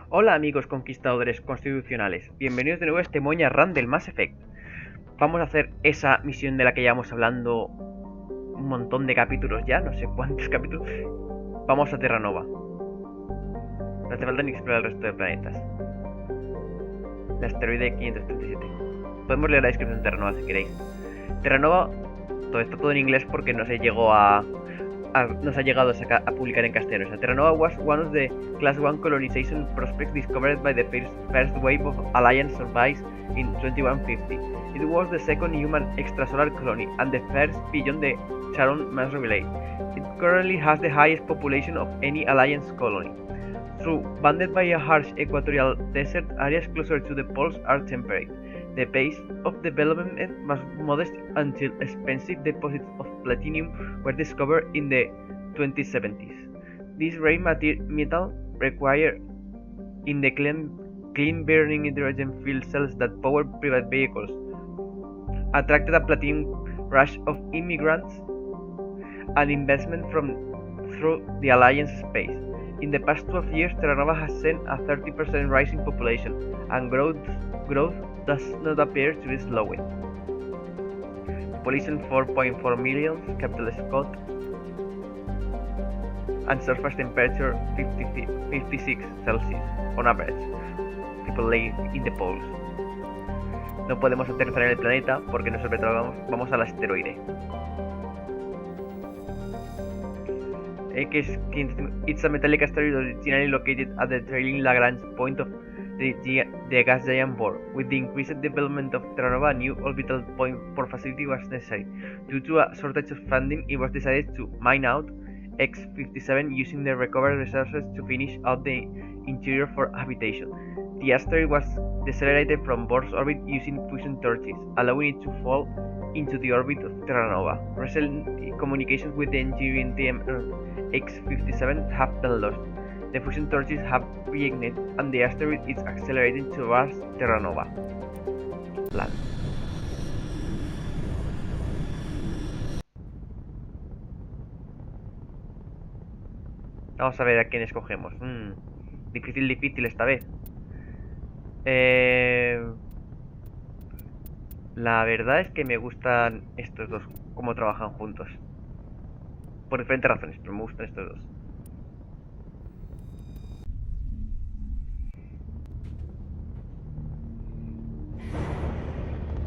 Hola amigos conquistadores constitucionales, bienvenidos de nuevo a este Moña Run del Mass Effect. Vamos a hacer esa misión de la que llevamos hablando un montón de capítulos ya, no sé cuántos capítulos. Vamos a Terranova. No hace falta ni explorar el resto de planetas. El asteroide 537. Podemos leer la descripción de Terranova si queréis. Terranova, está todo en inglés porque no se llegó nos ha llegado a publicar en castellano. So, Terranova was one of the Class 1 colonization prospects discovered by the first wave of Alliance surveys in 2150. It was the second human extrasolar colony and the first beyond the Charon mass relay. It currently has the highest population of any Alliance colony. Though bounded by a harsh equatorial desert, areas closer to the poles are temperate. The pace of development was modest until expensive deposits of platinum were discovered in the 2070s. This rare metal required in the clean burning hydrogen fuel cells that power private vehicles attracted a platinum rush of immigrants and investment through the Alliance space. In the past 12 years, Terranova has seen a 30% rise in population, and growth does not appear to be slowing. Population 4.4 million, capital Scott, and surface temperature 56 Celsius on average. People live in the poles. No podemos aterrizar en el planeta porque nos vamos al asteroide. It's a metallic asteroid originally located at the trailing Lagrange point of the gas giant Bohr. With the increased development of Terranova, a new orbital point for facility was necessary. Due to a shortage of funding, it was decided to mine out X-57 using the recovered resources to finish out the interior for habitation. The asteroid was decelerated from Bohr's orbit using fusion torches, allowing it to fall into the orbit of Terranova. Recent communications with the engineering team X-57 have been lost. The fusion torches have reignited and the asteroid is accelerating towards Terranova. Plan. Vamos a ver a quién escogemos. Difícil esta vez. La verdad es que me gustan estos dos, cómo trabajan juntos. Por diferentes razones, pero me gustan estos dos.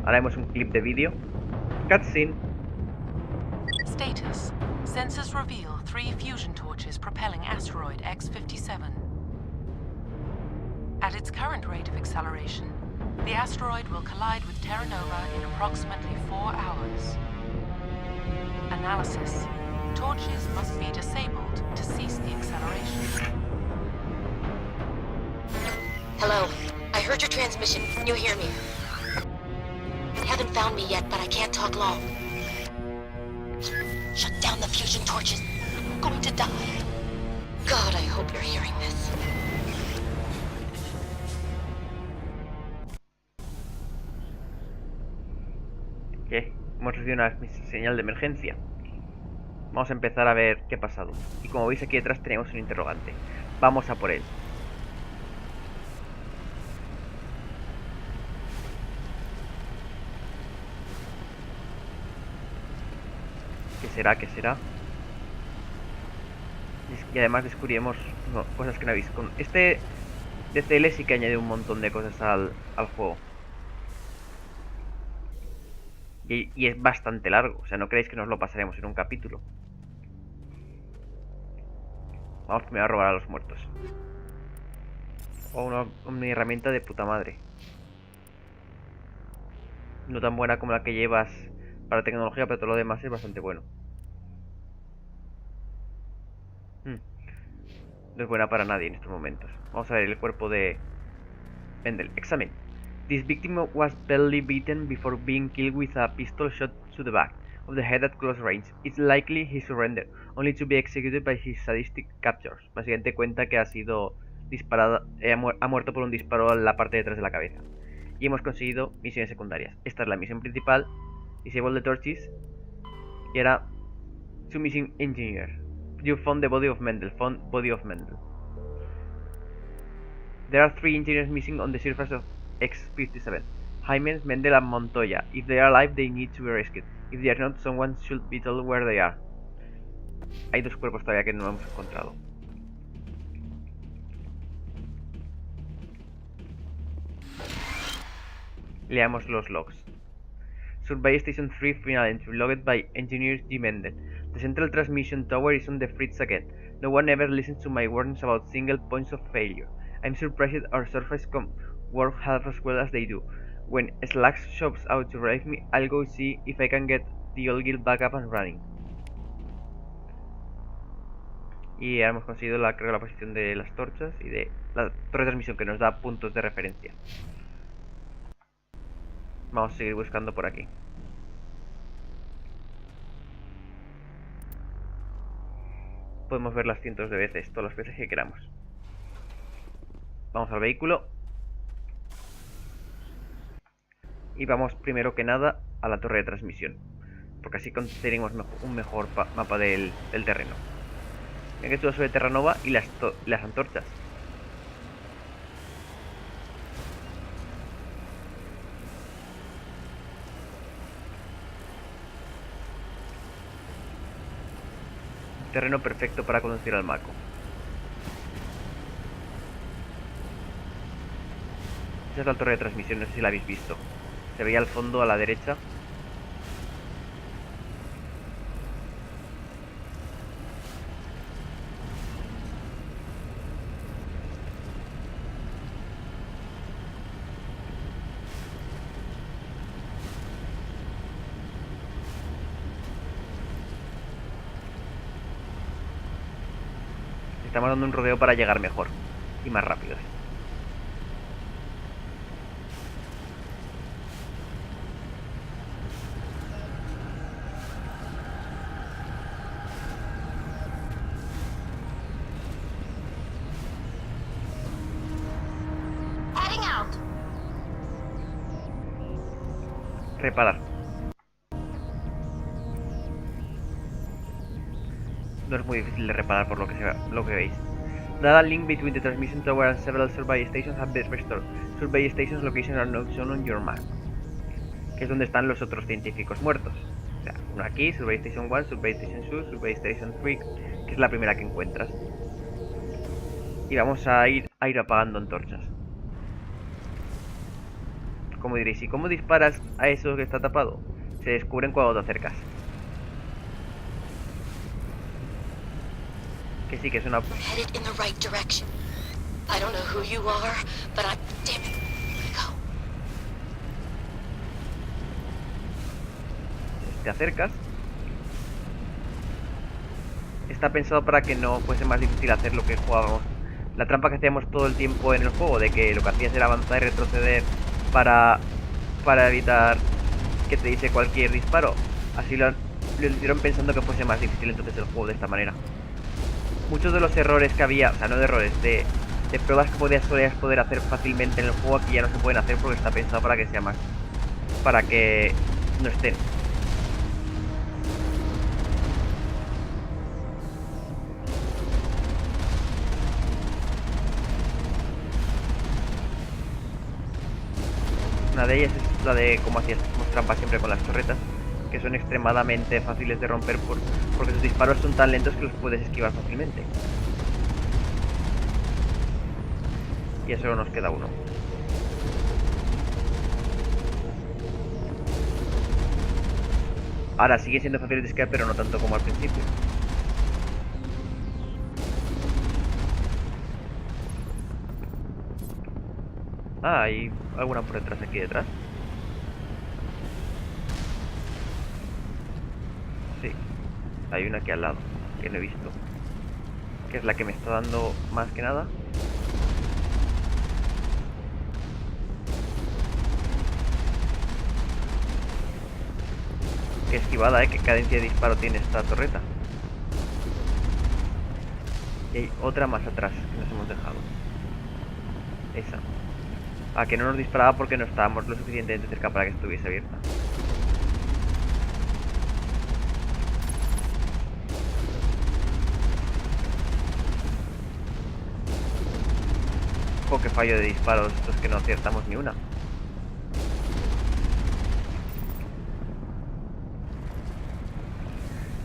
Ahora vemos un clip de vídeo. Cutscene. Status. Sensors reveal 3 fusion torches propelling asteroid X-57. At its current rate of acceleration, the asteroid will collide with Terranova in approximately 4 hours. Analysis. Torches must be disabled to cease the acceleration. Hello. I heard your transmission. Can you hear me? Haven't found me yet, but I can't talk long. Shut down the fusion torches. I'm going to die. God, I hope you're hearing this. ¿Qué? Hemos recibido una señal de emergencia. Vamos a empezar a ver qué ha pasado. Y como veis aquí detrás tenemos un interrogante. Vamos a por él. ¿Qué será? ¿Qué será? Y además descubriremos cosas que no habéis. Con este DCL sí que añade un montón de cosas al juego. Y es bastante largo. O sea, no creéis que nos lo pasaremos en un capítulo. Vamos primero a robar a los muertos. O una herramienta de puta madre. No tan buena como la que llevas para tecnología, pero todo lo demás es bastante bueno. No es buena para nadie en estos momentos. Vamos a ver el cuerpo de Mendel. Examen. This victim was badly beaten before being killed with a pistol shot to the back of the head at close range. It's likely he surrendered, only to be executed by his sadistic captors. Básicamente cuenta que ha sido disparada, ha muerto por un disparo en la parte de atrás de la cabeza. Y hemos conseguido misiones secundarias. Esta es la misión principal. Disable the torches. Y era to missing engineer. You found the body of Mendel. There are 3 engineers missing on the surface of X-57. Jimenez, Mendel and Montoya. If they are alive, they need to be rescued. If they are not, someone should be told where they are. Hay 2 cuerpos todavía que no hemos encontrado. Leamos los logs. Survey Station 3 final entry logged by Engineer G. Mendel. The central transmission tower is on the fritz again. No one ever listens to my warnings about single points of failure. I'm surprised our surface work half as well as they do. When Slack shops out to drive me, I'll go see if I can get the old guild back up and running. Y hemos conseguido la posición de las torchas y de la torre de transmisión que nos da puntos de referencia. Vamos a seguir buscando por aquí. Podemos verlas cientos de veces, todas las veces que queramos. Vamos al vehículo. Y vamos primero que nada a la torre de transmisión, porque así tenemos un mejor mapa del terreno. Ven que todo sobre Terranova y las antorchas. Terreno perfecto para conducir al Mako. Esa es la torre de transmisión, no sé si la habéis visto. Se veía al fondo a la derecha. Estamos dando un rodeo para llegar mejor y más rápidos. Reparar. No es muy difícil de reparar por lo que veis. Data link between the transmission tower and several survey stations have been restored. Survey stations location are not shown on your map. Que es donde están los otros científicos muertos. O sea, uno aquí, Survey Station 1, Survey Station 2, Survey Station 3, que es la primera que encuentras. Y vamos a ir apagando antorchas. Como diréis, ¿y cómo disparas a eso que está tapado? Se descubren cuando te acercas. Que sí, que es una... Te acercas. Está pensado para que no fuese más difícil hacer lo que jugábamos. La trampa que hacíamos todo el tiempo en el juego, de que lo que hacías era avanzar y retroceder para evitar que te diese cualquier disparo. Así lo hicieron pensando que fuese más difícil entonces el juego de esta manera. Muchos de los errores que había, o sea, no de errores, de pruebas que podías poder hacer fácilmente en el juego, aquí ya no se pueden hacer porque está pensado para que sea más, para que no estén. Una de ellas es la de cómo hacíamos trampas siempre con las torretas, que son extremadamente fáciles de romper porque sus disparos son tan lentos que los puedes esquivar fácilmente. Y ya solo nos queda uno. Ahora sigue siendo fácil de esquivar, pero no tanto como al principio. Ah, hay alguna por detrás, aquí detrás. Sí, hay una aquí al lado, que no he visto. Que es la que me está dando más que nada. Qué esquivada, qué cadencia de disparo tiene esta torreta. Y hay otra más atrás que nos hemos dejado. Esa. Ah, que no nos disparaba porque no estábamos lo suficientemente cerca para que estuviese abierta. Jo, qué fallo de disparos. Esto es que no acertamos ni una.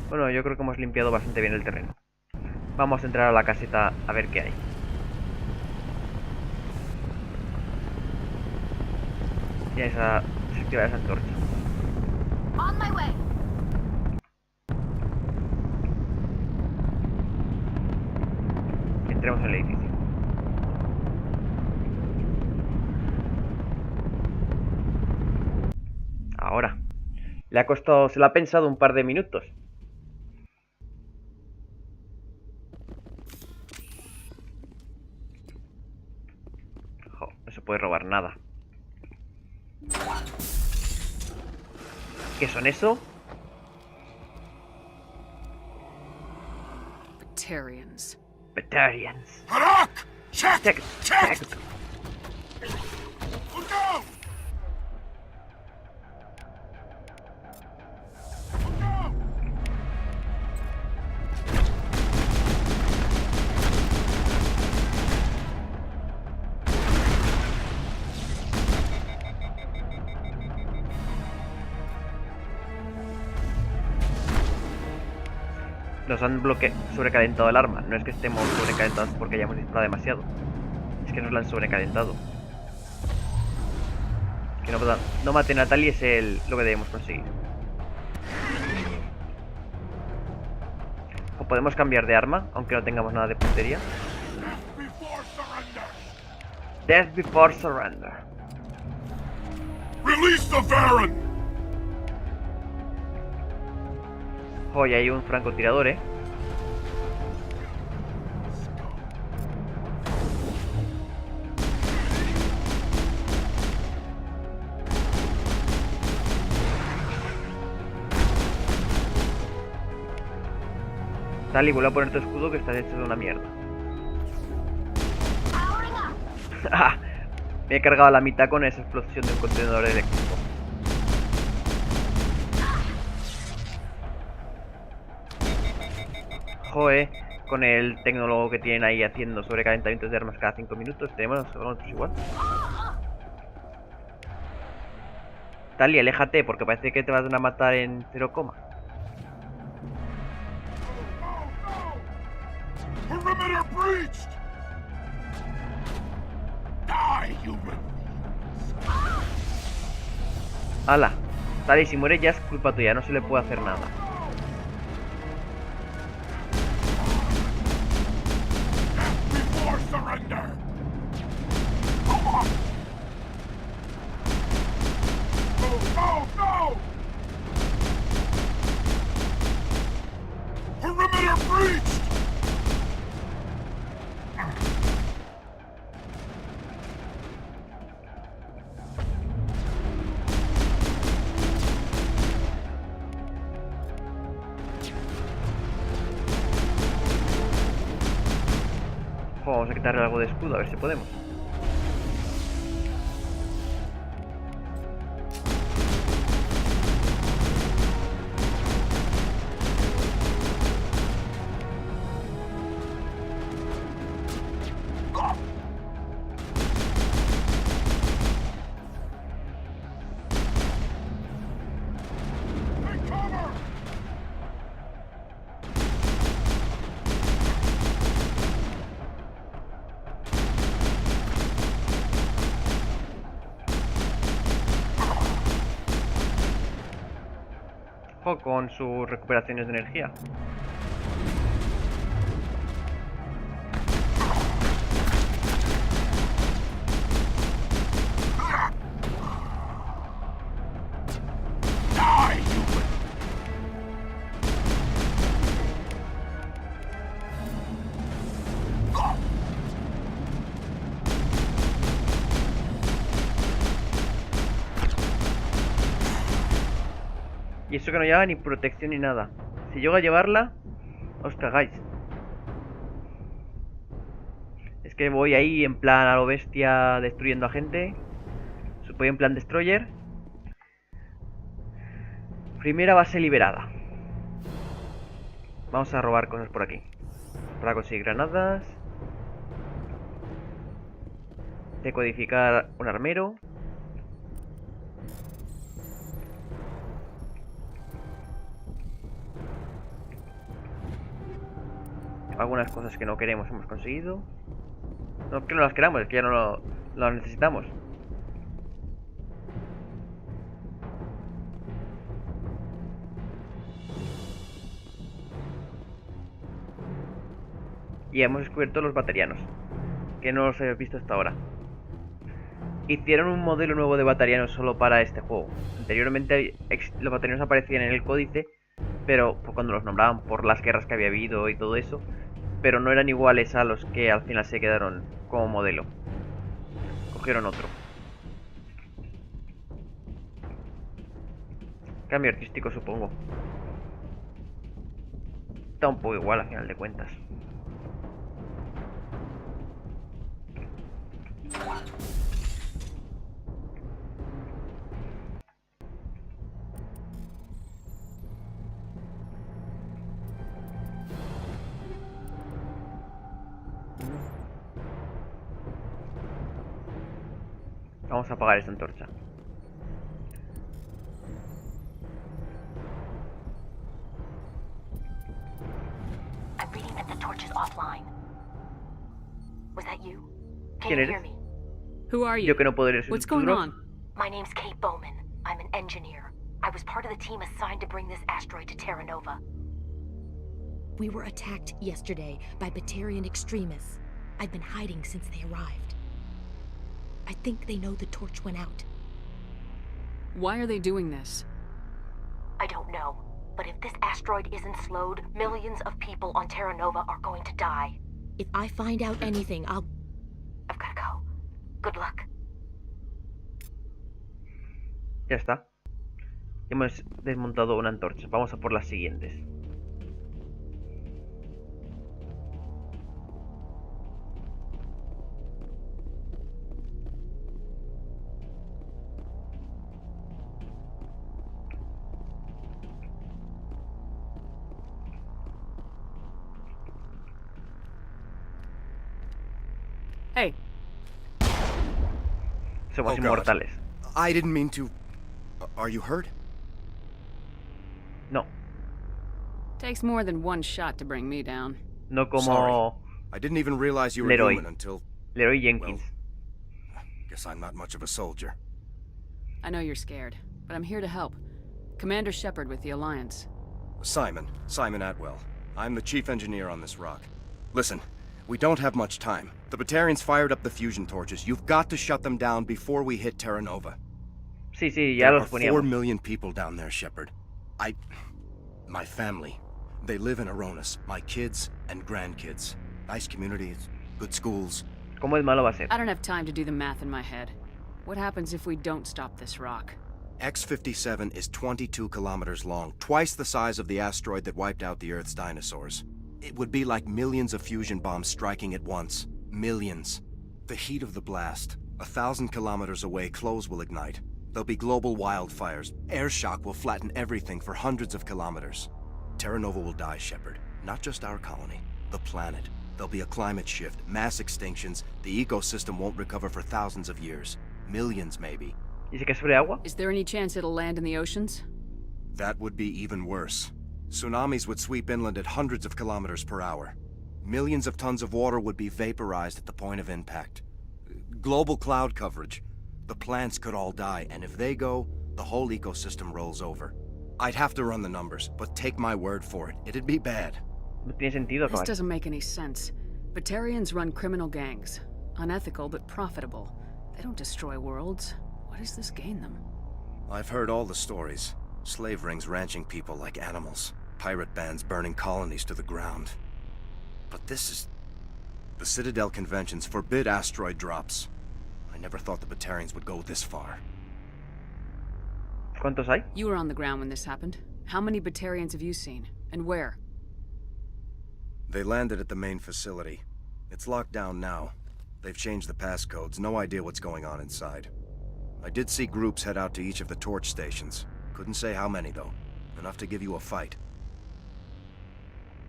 Bueno, yo creo que hemos limpiado bastante bien el terreno. Vamos a entrar a la caseta a ver qué hay. Ya esa desactivar esa antorcha. On my way. Entremos en el edificio. Ahora. Le ha costado, se lo ha pensado un par de minutos. Jo, no se puede robar nada. ¿Qué son eso? Batarians. Batarians. Harak! Check! Check, Check! check. Look out! Look out! Nos han sobrecalentado el arma. No es que estemos sobrecalentados porque hayamos disparado demasiado. Es que nos la han sobrecalentado. Que no maten a Tali es lo que debemos conseguir. O podemos cambiar de arma, aunque no tengamos nada de puntería. Before surrender! Death before surrender. Release the Baron! Hoy hay un francotirador, Tali, vuelve a poner tu escudo que estás hecho de una mierda. Me he cargado la mitad con esa explosión de un contenedor eléctrico. Joe, con el tecnólogo que tienen ahí haciendo sobrecalentamientos de armas cada 5 minutos, tenemos nosotros igual. Tali, aléjate, porque parece que te van a matar en 0, Perimeter breached! Die, human! ¡Hala! Tali, si muere ya es culpa tuya, no se le puede hacer nada. Before surrender! Go, go, go! Perimeter breached! Jo, vamos a quitarle algo de escudo, a ver si podemos. Take cover! Jo, con sus recuperaciones de energía. Die, human! Y eso que no lleva ni protección ni nada. Si llego a llevarla, os cagáis. Es que voy ahí en plan a lo bestia destruyendo a gente. Voy en plan destroyer. Primera base liberada. Vamos a robar cosas por aquí. Para conseguir granadas. Decodificar un armero. Algunas cosas que no queremos hemos conseguido. No que no las queramos, es que ya no las necesitamos. Y hemos descubierto los Batarianos, que no los habéis visto hasta ahora. Hicieron un modelo nuevo de Batarianos solo para este juego. Anteriormente los Batarianos aparecían en el códice, pero cuando los nombraban por las guerras que había habido y todo eso, pero no eran iguales a los que al final se quedaron como modelo. Cogieron otro. Cambio artístico, supongo. Está un poco igual al final de cuentas. Vamos a apagar esta antorcha. I'm reading that the torch is offline. Was that you? Can ¿Quién you eres? hear me? Who are you? Yo que no podré What's going on? My name's Kate Bowman. I'm an engineer. I was part of the team assigned to bring this asteroid to Terra Nova. We were attacked yesterday by Batarian extremists. I've been hiding since they arrived. I think they know the torch went out. Why are they doing this? I don't know. But if this asteroid isn't slowed, millions of people on Terra Nova are going to die. If I find out anything, I'll... I've gotta go. Good luck. Ya está. Hemos desmontado una antorcha. Vamos a por las siguientes. Hey, Somos Oh, God. inmortales. I didn't mean to... Are you hurt? No. takes more than one shot to bring me down. No como Sorry. I didn't even realize you were Leroy. human until... Leroy Jenkins. Guess I'm not much of a soldier. I know you're scared, but I'm here to help. Commander Shepard with the Alliance. Simon Atwell. I'm the chief engineer on this rock. Listen, we don't have much time. The Batarians fired up the fusion torches. You've got to shut them down before we hit Terra Nova. Sí, sí, ya There los are 4 poníamos. million people down there, Shepard. My family. They live in Aronis. My kids and grandkids. Nice communities, good schools. ¿Cómo es malo va a ser? I don't have time to do the math in my head. What happens if we don't stop this rock? X-57 is 22 kilometers long, twice the size of the asteroid that wiped out the Earth's dinosaurs. It would be like millions of fusion bombs striking at once. Millions. The heat of the blast. 1,000 kilometers away, clothes will ignite. There'll be global wildfires. Air shock will flatten everything for hundreds of kilometers. Terra Nova will die, Shepard. Not just our colony. The planet. There'll be a climate shift, mass extinctions. The ecosystem won't recover for thousands of years. Millions, maybe. ¿Y si que sobre agua? Is there any chance it'll land in the oceans? That would be even worse. Tsunamis would sweep inland at hundreds of kilometers per hour. Millions of tons of water would be vaporized at the point of impact. Global cloud coverage. The plants could all die, and if they go, the whole ecosystem rolls over. I'd have to run the numbers, but take my word for it, it'd be bad. No tiene sentido This acabar. doesn't make any sense. Batarians run criminal gangs. Unethical but profitable. They don't destroy worlds. What does this gain them? I've heard all the stories. Slave rings ranching people like animals. Pirate bands burning colonies to the ground. But this is... The Citadel conventions forbid asteroid drops. I never thought the Batarians would go this far. ¿Cuántos hay? You were on the ground when this happened. How many Batarians have you seen? And where? They landed at the main facility. It's locked down now. They've changed the passcodes, no idea what's going on inside. I did see groups head out to each of the torch stations. Couldn't say how many, though. Enough to give you a fight.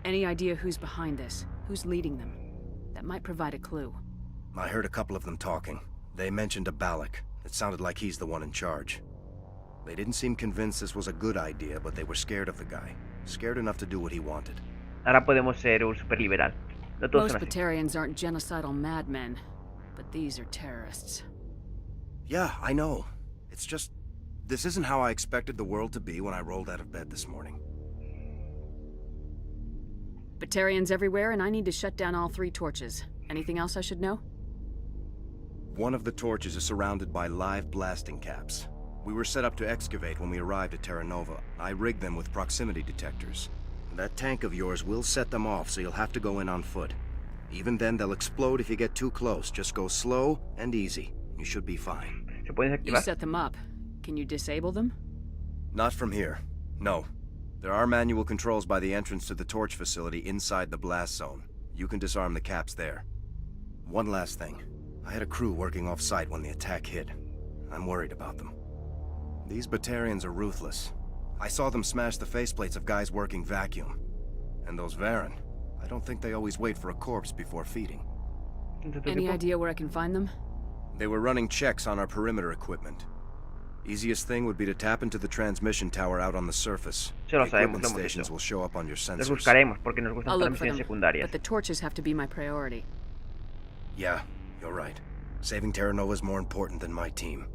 Any idea who's behind this? Who's leading them? That might provide a clue. I heard a couple of them talking. They mentioned a Balak. It sounded like he's the one in charge. They didn't seem convinced this was a good idea, but they were scared of the guy. Scared enough to do what he wanted. Ahora podemos ser un super liberal. No todos Most son así. Batarians aren't genocidal madmen, but these are terrorists. Yeah, I know. It's just... this isn't how I expected the world to be when I rolled out of bed this morning. Batarians everywhere, and I need to shut down all 3 torches. Anything else I should know? One of the torches is surrounded by live blasting caps. We were set up to excavate when we arrived at Terra Nova. I rigged them with proximity detectors. That tank of yours will set them off, so you'll have to go in on foot. Even then, they'll explode if you get too close. Just go slow and easy. You should be fine. ¿Se pueden You desactivar? set them up. Can you disable them? Not from here. No. There are manual controls by the entrance to the torch facility inside the blast zone. You can disarm the caps there. One last thing. I had a crew working off-site when the attack hit. I'm worried about them. These Batarians are ruthless. I saw them smash the faceplates of guys working vacuum. And those Varen, I don't think they always wait for a corpse before feeding. Any idea where I can find them? They were running checks on our perimeter equipment. Easiest thing would be to tap into the transmission tower out on the surface. Sí, lo The sabemos, equipment lo hemos stations hecho. will show up on your Los sensors. buscaremos porque nos gustan I'll todas look las for misiones them, secundarias. but the torches have to be my priority. Yeah, you're right. Saving Terra Nova is more important than my team.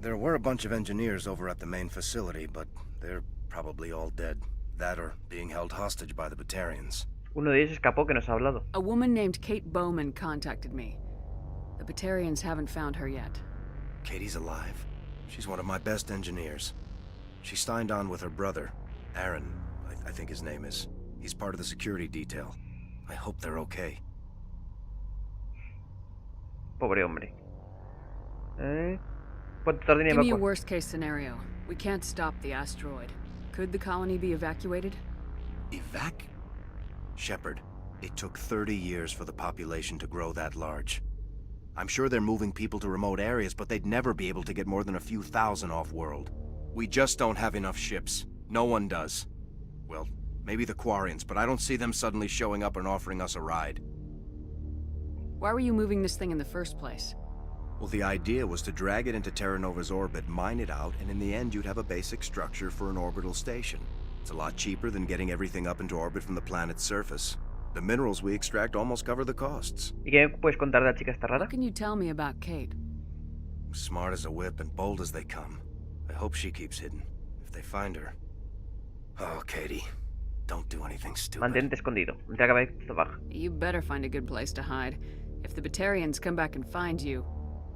There were a bunch of engineers over at the main facility, but they're probably all dead. That or being held hostage by the Batarians. Uno de ellos escapó que nos ha hablado. A woman named Kate Bowman contacted me. The Batarians haven't found her yet. Katie's alive. She's one of my best engineers. She signed on with her brother, Aaron, I think his name is. He's part of the security detail. I hope they're okay. Pobre hombre. ¿Cuánto tarda en Give me a evacuar? worst case scenario. We can't stop the asteroid. Could the colony be evacuated? Shepard, it took 30 years for the population to grow that large. I'm sure they're moving people to remote areas, but they'd never be able to get more than a few thousand off-world. We just don't have enough ships. No one does. Well, maybe the Quarians, but I don't see them suddenly showing up and offering us a ride. Why were you moving this thing in the first place? Well, the idea was to drag it into Terra Nova's orbit, mine it out, and in the end you'd have a basic structure for an orbital station. It's a lot cheaper than getting everything up into orbit from the planet's surface. The minerals we extract almost cover the costs. ¿Y qué me puedes contar de la chica esta rara? What can you tell me about Kate? Smart as a whip and bold as they come. I hope she keeps hidden. If they find her... Oh, Katie. Don't do anything stupid. Mantente escondido. Entrega cabeza baja. You better find a good place to hide. If the Batarians come back and find you...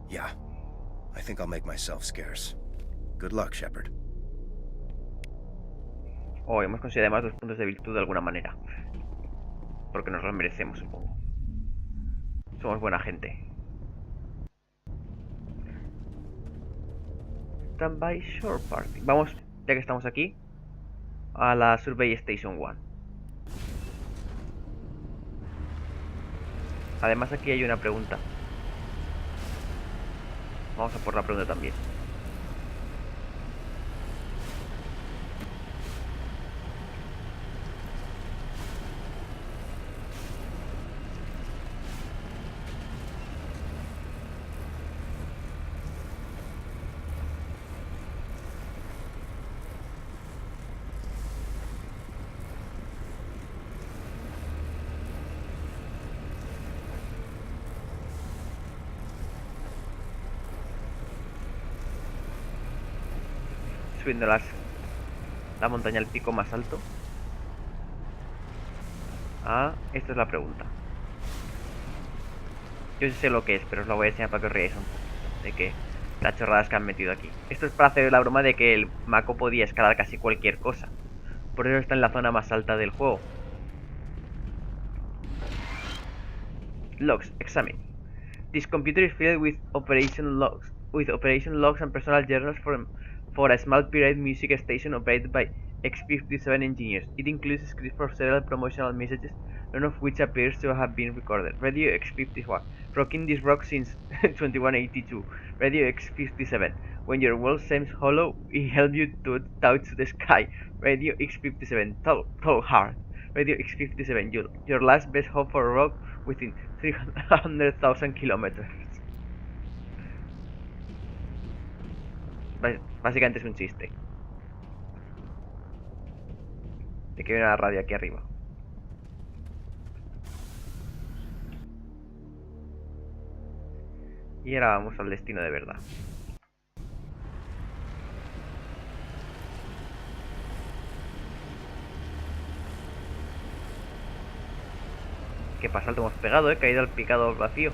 Yeah. I think I'll make myself scarce. Good luck, Shepard. Oh, hemos conseguido además 2 puntos de virtud de alguna manera. Porque nos los merecemos, supongo. Somos buena gente. Standby Shore Party. Vamos, ya que estamos aquí, a la Survey Station 1. Además aquí hay una pregunta. Vamos a por la pregunta también. Subiendo la montaña al pico más alto. Ah, esta es la pregunta. Yo sé lo que es, pero os lo voy a enseñar para que os reáis un poco de que las chorradas que han metido aquí. Esto es para hacer la broma de que el Mako podía escalar casi cualquier cosa. Por eso está en la zona más alta del juego. Logs, examine. This computer is filled with operation logs and personal journals for a small pirate music station operated by X-57 engineers. It includes scripts for several promotional messages, none of which appears to have been recorded. Radio X-51. Rocking this rock since 2182. Radio X-57. When your world seems hollow, we help you to touch the sky. Radio X-57. Tall hard. Radio X-57. Your last best hope for a rock within 300,000 kilometers. Básicamente es un chiste. De que hay una radio aquí arriba. Y ahora vamos al destino de verdad. ¿Qué pasa? Lo hemos pegado, caído al picado al vacío.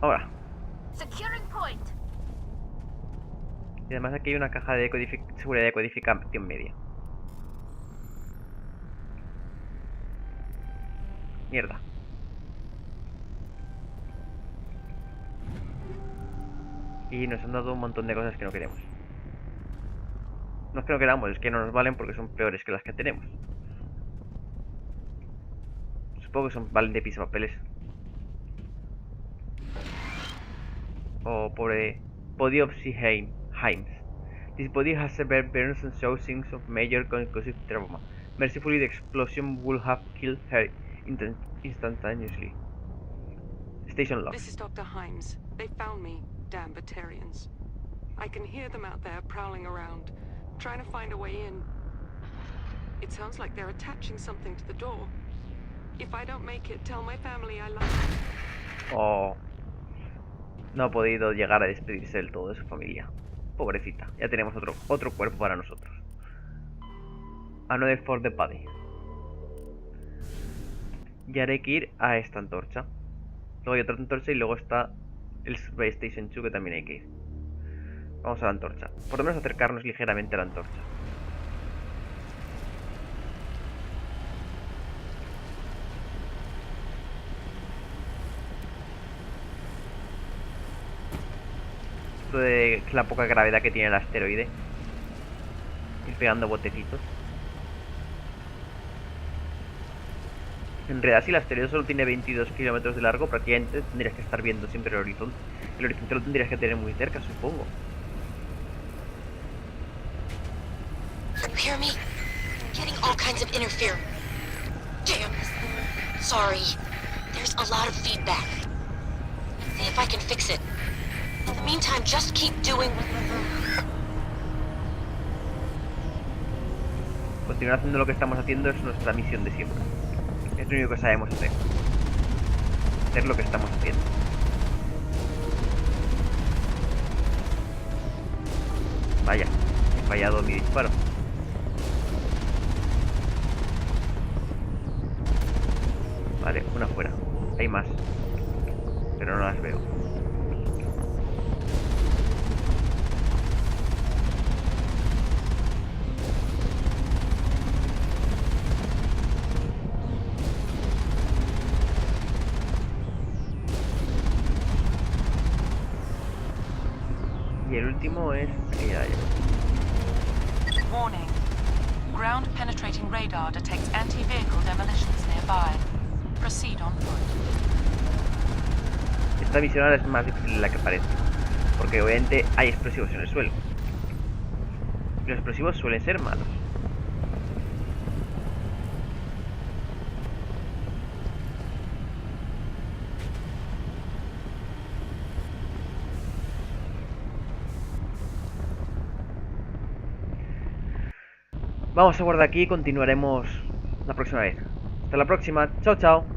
Ahora. Securing point. Y además aquí hay una caja de seguridad de codificación media. Mierda. Y nos han dado un montón de cosas que no queremos. No es que no queramos, es que no nos valen porque son peores que las que tenemos. Supongo que valen de pisapapeles. Oh, pobre body of Himes. This body has severe burns and shows signs of major concussive trauma. Mercifully, the explosion would have killed her instantaneously. Station logs. This is Dr. Himes. They found me, damn Batarians. I can hear them out there prowling around, trying to find a way in. It sounds like they're attaching something to the door. If I don't make it, tell my family I love them. Oh. No ha podido llegar a despedirse del todo de su familia. Pobrecita. Ya tenemos otro cuerpo para nosotros. Another for the body. Y ahora hay que ir a esta antorcha. Luego hay otra antorcha y luego está el Survey Station 2 que también hay que ir. Vamos a la antorcha. Por lo menos acercarnos ligeramente a la antorcha. Esto de la poca gravedad que tiene el asteroide. Ir pegando botecitos. En realidad, si el asteroide solo tiene 22 kilómetros de largo, prácticamente tendrías que estar viendo siempre el horizonte. El horizonte lo tendrías que tener muy cerca, supongo. You hear me? Getting all kinds of interference. Damn. Sorry. There's a lot of feedback. See if I can fix it. In the meantime, just keep doing. Continuar haciendo lo que estamos haciendo es nuestra misión de siempre. Es lo único que sabemos hacer. Hacer lo que estamos haciendo. Vaya, he fallado mi disparo. Vale, una fuera. Hay más. Pero no las veo. Y el último es aquella de allá. Warning. Ground penetrating radar detects anti-vehicle demolitions nearby. Proceed on foot. Esta misión ahora es más difícil de la que parece. Porque obviamente hay explosivos en el suelo. Y los explosivos suelen ser malos. Vamos a guardar aquí y continuaremos la próxima vez. Hasta la próxima. Chao, chao.